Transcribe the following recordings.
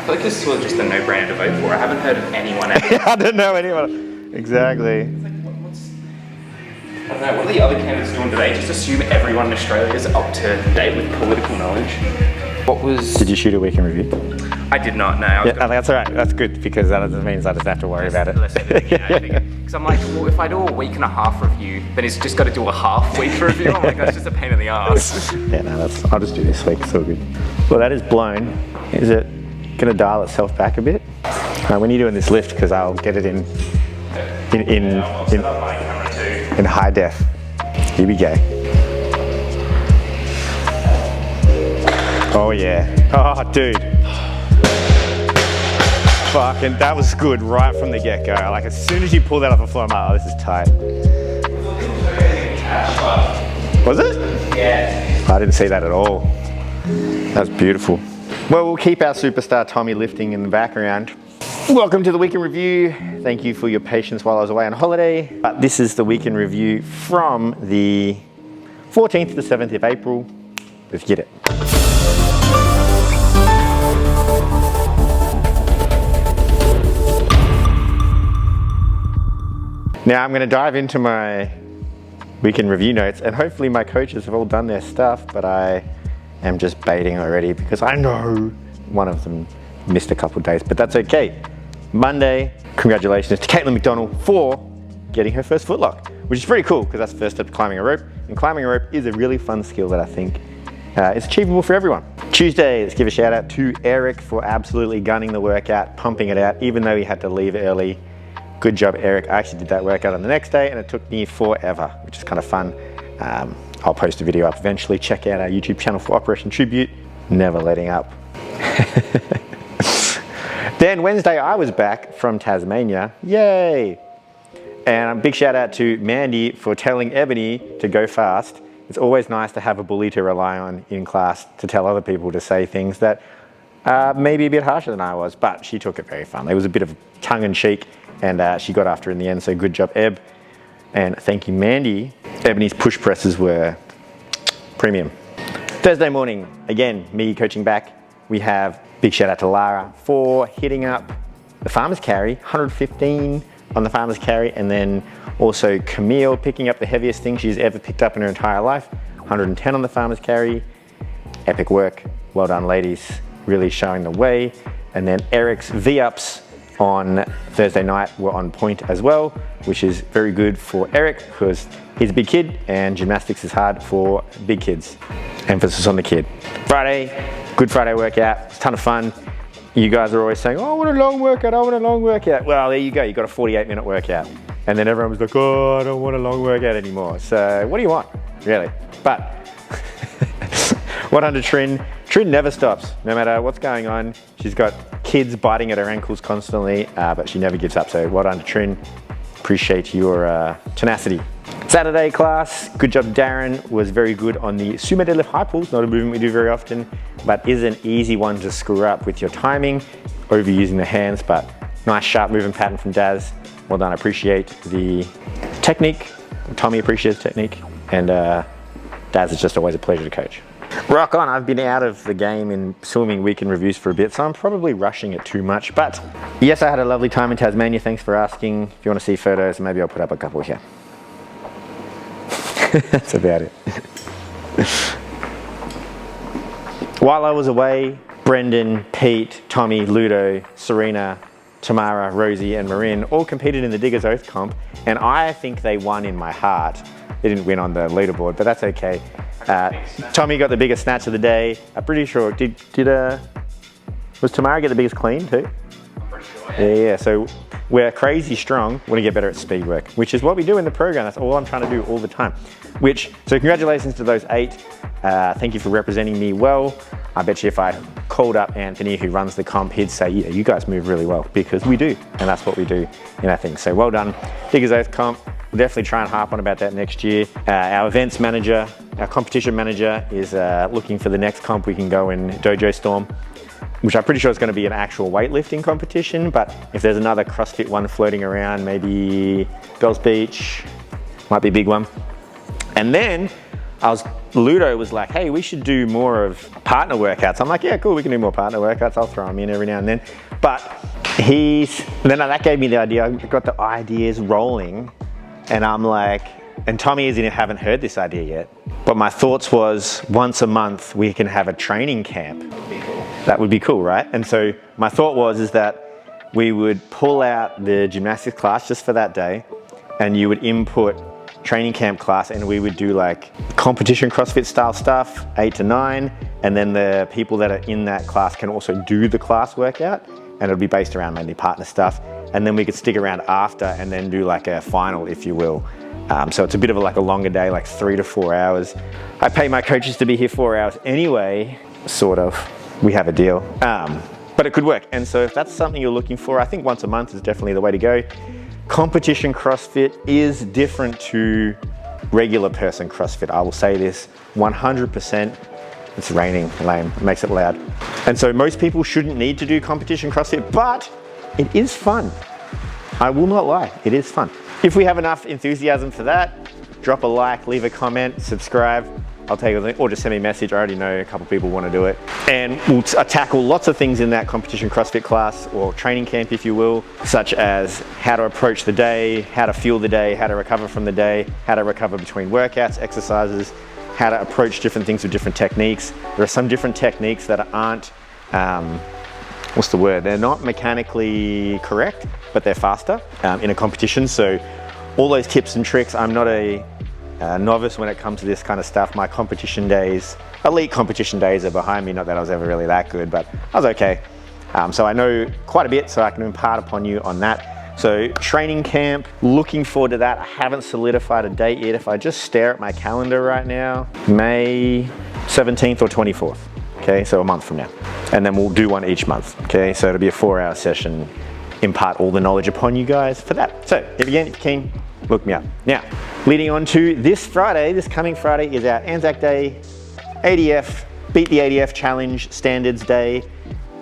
feel like this is sort of just a no-brainer to vote for. I haven't heard of anyone else. I don't know anyone. Exactly. It's like, I don't know, what are the other candidates doing today? Just assume everyone in Australia is up to date with political knowledge. What was... Did you shoot a week in review? I did not, no. Yeah, that's all right. That's good because that means I just have to worry about it. Because I'm like, well, if I do a week and a half review, then he's just got to do a half week review. I'm like, that's just a pain in the ass. Yeah, no, I'll just do this week. It's all good. Well, that is blown. Is it going to dial itself back a bit? When you're doing this lift, because I'll get it in high def. Here we go. Oh yeah. Oh, dude. Fucking, that was good right from the get-go. Like as soon as you pull that off the floor, I'm like, oh, this is tight. Was it? Yeah. I didn't see that at all. That's beautiful. Well, we'll keep our superstar Tommy lifting in the background. Welcome to the Week in Review. Thank you for your patience while I was away on holiday. But this is the Week in Review from the 14th to the 7th of April. Let's get it. Now I'm going to dive into my Week in Review notes, and hopefully my coaches have all done their stuff, but I am just baiting already because I know one of them missed a couple of days, but that's okay. Monday, congratulations to Caitlin McDonald for getting her first footlock, which is pretty cool because that's the first step to climbing a rope, and climbing a rope is a really fun skill that I think is achievable for everyone. Tuesday, let's give a shout out to Eric for absolutely gunning the workout, pumping it out, even though he had to leave early. Good job, Eric. I actually did that workout on the next day and it took me forever, which is kind of fun. I'll post a video up eventually. Check out our YouTube channel for Operation Tribute. Never letting up. Then Wednesday, I was back from Tasmania. Yay! And a big shout out to Mandy for telling Ebony to go fast. It's always nice to have a bully to rely on in class to tell other people to say things that maybe a bit harsher than I was, but she took it very fun. It was a bit of tongue-in-cheek, and she got after in the end, so good job, Eb. And thank you, Mandy. Ebony's push presses were premium. Thursday morning, again, me coaching back. We have big shout out to Lara for hitting up the farmer's carry, 115 on the farmer's carry, and then also Camille picking up the heaviest thing she's ever picked up in her entire life, 110 on the farmer's carry. Epic work, well done ladies, really showing the way. And then Eric's V-ups on Thursday night were on point as well, which is very good for Eric because he's a big kid and gymnastics is hard for big kids. Emphasis on the kid. Friday, good Friday workout, it's a ton of fun. You guys are always saying, oh, I want a long workout, I want a long workout. Well, there you go, you got a 48-minute workout. And then everyone was like, oh, I don't want a long workout anymore. So what do you want, really? But 100 Trin never stops, no matter what's going on. She's got kids biting at her ankles constantly, but she never gives up. So well done to Trin. Appreciate your tenacity. Saturday class, good job Darren, was very good on the sumo deadlift high pulls, not a movement we do very often, but is an easy one to screw up with your timing, overusing the hands, but nice sharp movement pattern from Daz. Well done, I appreciate the technique. Tommy appreciates technique, and Daz, is just always a pleasure to coach. Rock on, I've been out of the game in swimming week in reviews for a bit, so I'm probably rushing it too much, but yes, I had a lovely time in Tasmania, thanks for asking. If you want to see photos, maybe I'll put up a couple here. That's about it. While I was away, Brendan, Pete, Tommy, Ludo, Serena, Tamara, Rosie and Marin all competed in the Diggers Oath comp, and I think they won in my heart. They didn't win on the leaderboard, but that's okay. Tommy got the biggest snatch of the day. I'm pretty sure, was Tamara get the biggest clean too? I'm pretty sure, yeah. So we're crazy strong, want to get better at speed work, which is what we do in the program. That's all I'm trying to do all the time. So congratulations to those 8. Thank you for representing me well. I bet you if I called up Anthony, who runs the comp, he'd say, yeah, you guys move really well, because we do, and that's what we do in our thing. So well done. Diggers Oath comp, we'll definitely try and harp on about that next year. Our events manager, our competition manager is looking for the next comp we can go in Dojo Storm, which I'm pretty sure is going to be an actual weightlifting competition, but if there's another CrossFit one floating around, maybe Bells Beach, might be a big one. And then I was Ludo was like, hey, we should do more of partner workouts. I'm like, yeah, cool, we can do more partner workouts. I'll throw them in every now and then. But then that gave me the idea. I got the ideas rolling, and I'm like, and Tommy isn't, haven't heard this idea yet, but my thoughts was once a month we can have a training camp. That would be cool, right? And so my thought is that we would pull out the gymnastics class just for that day, and you would input training camp class, and we would do like competition CrossFit style stuff, 8 to 9, and then the people that are in that class can also do the class workout, and it'll be based around mainly partner stuff. And then we could stick around after and then do like a final, if you will. So it's a bit of like a longer day, like 3 to 4 hours. I pay my coaches to be here 4 hours anyway, sort of. We have a deal, but it could work. And so if that's something you're looking for, I think once a month is definitely the way to go. Competition CrossFit is different to regular person CrossFit. I will say this 100%. It's raining, lame, it makes it loud. And so most people shouldn't need to do competition CrossFit, but it is fun. I will not lie, it is fun. If we have enough enthusiasm for that, drop a like, leave a comment, subscribe. I'll take a link, or just send me a message. I already know a couple people want to do it. And we'll tackle lots of things in that competition CrossFit class, or training camp, if you will, such as how to approach the day, how to fuel the day, how to recover from the day, how to recover between workouts, exercises, how to approach different things with different techniques. There are some different techniques that aren't, what's the word? They're not mechanically correct, but they're faster in a competition. So all those tips and tricks, I'm not a novice when it comes to this kind of stuff. My competition days, elite competition days, are behind me. Not that I was ever really that good, but I was okay. So I know quite a bit, so I can impart upon you on that. So training camp, looking forward to that. I haven't solidified a date yet. If I just stare at my calendar right now, May 17th or 24th. Okay, so a month from now. And then we'll do one each month. Okay, so it'll be a 4-hour session, impart all the knowledge upon you guys for that. So if you're keen, look me up. Now, leading on to this Friday, this coming Friday is our Anzac Day, ADF, Beat the ADF Challenge Standards Day.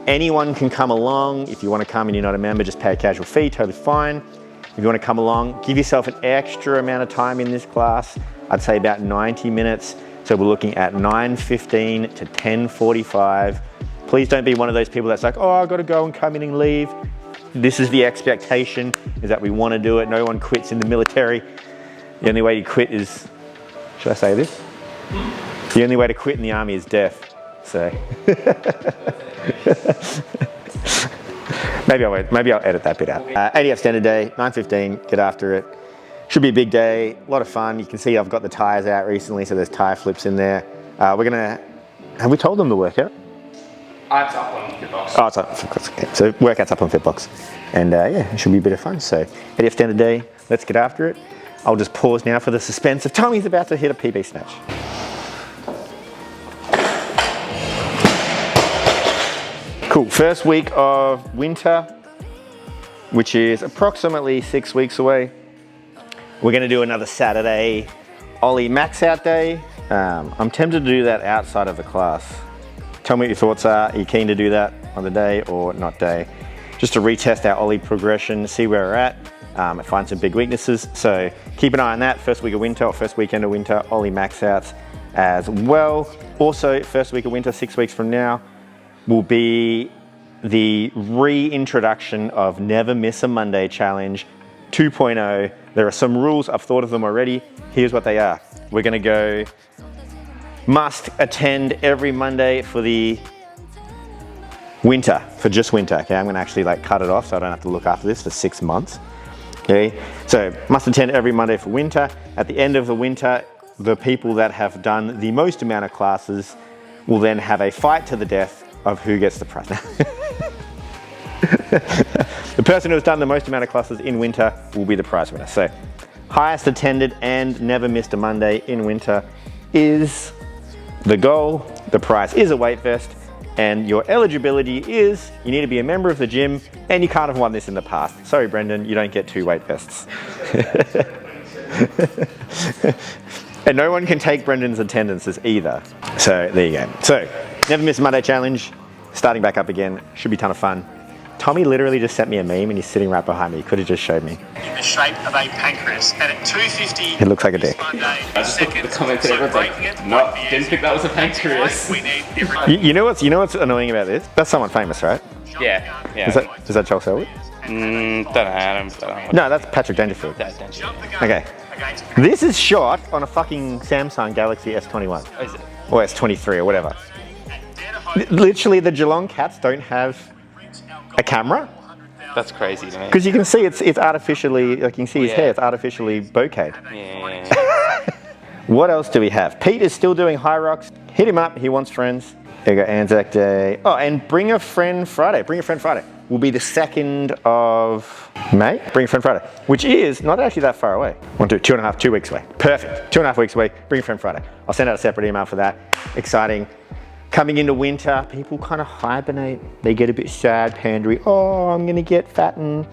Anyone can come along. If you want to come and you're not a member, just pay a casual fee, totally fine. If you want to come along, give yourself an extra amount of time in this class. I'd say about 90 minutes. So we're looking at 9:15 to 10:45. Please don't be one of those people that's like, oh, I've got to go and come in and leave. This is the expectation, is that we want to do it. No one quits in the military. The only way to quit is, should I say this? The only way to quit in the army is death. So maybe I'll edit that bit out. ADF standard day, 9:15, get after it. Should be a big day, a lot of fun. You can see I've got the tires out recently, so there's tire flips in there. Have we told them the workout? It's up on Fitbox. Oh, it's up, okay. So workout's up on Fitbox. And yeah, it should be a bit of fun. So ADF standard day, let's get after it. I'll just pause now for the suspense of Tommy's about to hit a PB snatch. Cool, first week of winter, which is approximately 6 weeks away. We're gonna do another Saturday Ollie max out day. I'm tempted to do that outside of the class. Tell me what your thoughts are. Are you keen to do that on the day or not day? Just to retest our Ollie progression, see where we're at, and find some big weaknesses. So keep an eye on that. First week of winter or first weekend of winter, Ollie max outs as well. Also, first week of winter, 6 weeks from now, will be the reintroduction of Never Miss a Monday Challenge 2.0. There are some rules, I've thought of them already. Here's what they are. We're gonna go must attend every Monday for the winter, for just winter, okay? I'm gonna actually like cut it off so I don't have to look after this for 6 months, okay? So must attend every Monday for winter. At the end of the winter, the people that have done the most amount of classes will then have a fight to the death of who gets the prize. The person who has done the most amount of classes in winter will be the prize winner. So highest attended and never missed a Monday in winter is the goal. The prize is a weight vest, and your eligibility is you need to be a member of the gym and you can't have won this in the past. Sorry, Brendan, you don't get 2 weight vests. And no one can take Brendan's attendances either. So there you go. So never miss a Monday challenge, starting back up again. Should be a ton of fun. Tommy literally just sent me a meme and he's sitting right behind me. He could have just showed me. In the shape of a pancreas, and at 2:50, It looks like a dick. I just looked at the comments and everyone's like, no, didn't think that was a pancreas. We need every You know what's annoying about this? That's someone famous, right? Yeah, yeah. Is that Joel Selwood? Don't know. No, that's Patrick Dangerfield. Okay. against This is shot on a fucking Samsung Galaxy S21 Oh, is it? or S23 or whatever. Literally, the Geelong Cats don't have a camera That's crazy to me. because you can see it's artificially, like you can see his hair, it's artificially bokeh'd. Yeah. What else do we have? Pete is still doing high rocks. Hit him up. He wants friends. There you go, Anzac Day. Oh, and Bring a Friend Friday. Bring a Friend Friday will be the 2nd of May. Bring a Friend Friday, which is not actually that far away. 2 weeks away. Perfect. 2.5 weeks away. Bring a Friend Friday. I'll send out a separate email for that. Exciting. Coming into winter, people kind of hibernate. They get a bit sad, pandery. Oh, I'm going to get fat and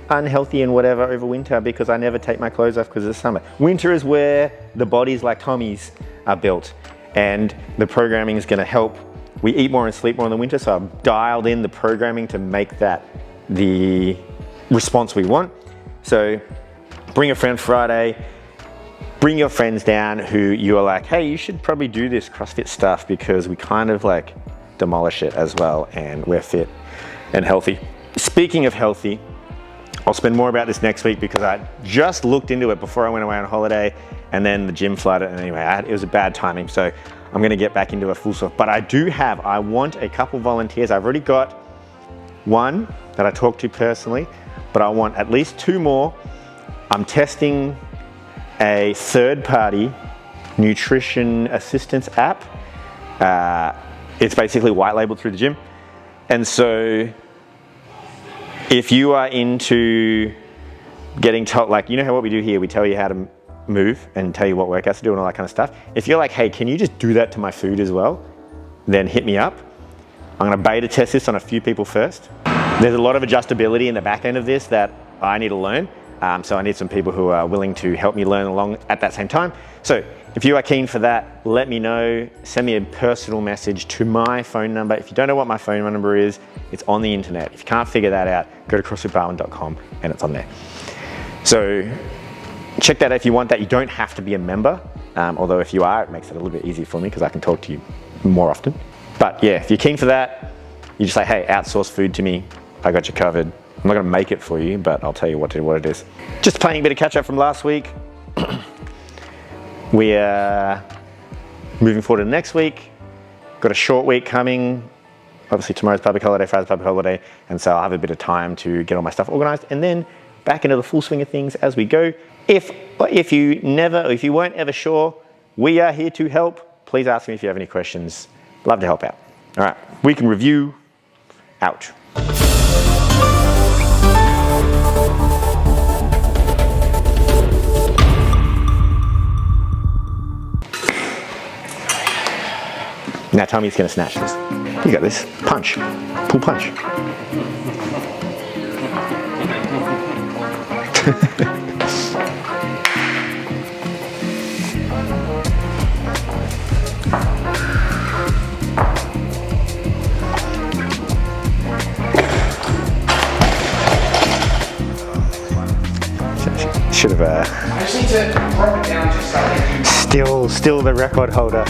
unhealthy and whatever over winter because I never take my clothes off because it's summer. Winter is where the bodies like Tommy's are built, and the programming is going to help. We eat more and sleep more in the winter, so I've dialed in the programming to make that the response we want. So Bring a Friend Friday. Bring your friends down who you are like, hey, you should probably do this CrossFit stuff because we kind of like demolish it as well and we're fit and healthy. Speaking of healthy, I'll spend more about this next week because I just looked into it before I went away on holiday and then the gym flooded, and anyway, it was a bad timing, so I'm gonna get back into a full swing. But I want a couple volunteers. I've already got one that I talked to personally, but I want at least 2 more. I'm testing a third-party nutrition assistance app. It's basically white labeled through the gym. And so if you are into getting told, like, you know how what we do here, we tell you how to move and tell you what workouts to do and all that kind of stuff. If you're like, hey, can you just do that to my food as well? Then hit me up. I'm gonna beta test this on a few people first. There's a lot of adjustability in the back end of this that I need to learn. So I need some people who are willing to help me learn along at that same time. So if you are keen for that, let me know. Send me a personal message to my phone number. If you don't know what my phone number is, it's on the internet. If you can't figure that out, go to CrossFitBarwon.com and it's on there. So check that out if you want that. You don't have to be a member, although if you are, it makes it a little bit easier for me because I can talk to you more often. But yeah, if you're keen for that, you just say, hey, outsource food to me. I got you covered. I'm not gonna make it for you, but I'll tell you what it is. Just playing a bit of catch up from last week. We are moving forward to next week. Got a short week coming. Obviously tomorrow's public holiday, Friday's public holiday, and so I'll have a bit of time to get all my stuff organized and then back into the full swing of things as we go. If you weren't ever sure, we are here to help. Please ask me if you have any questions. Love to help out. All right, week in review, out. Now Tommy's gonna snatch this. You got this. Punch. Pull punch. Should have I just need to drop it down just so I can still the record holder.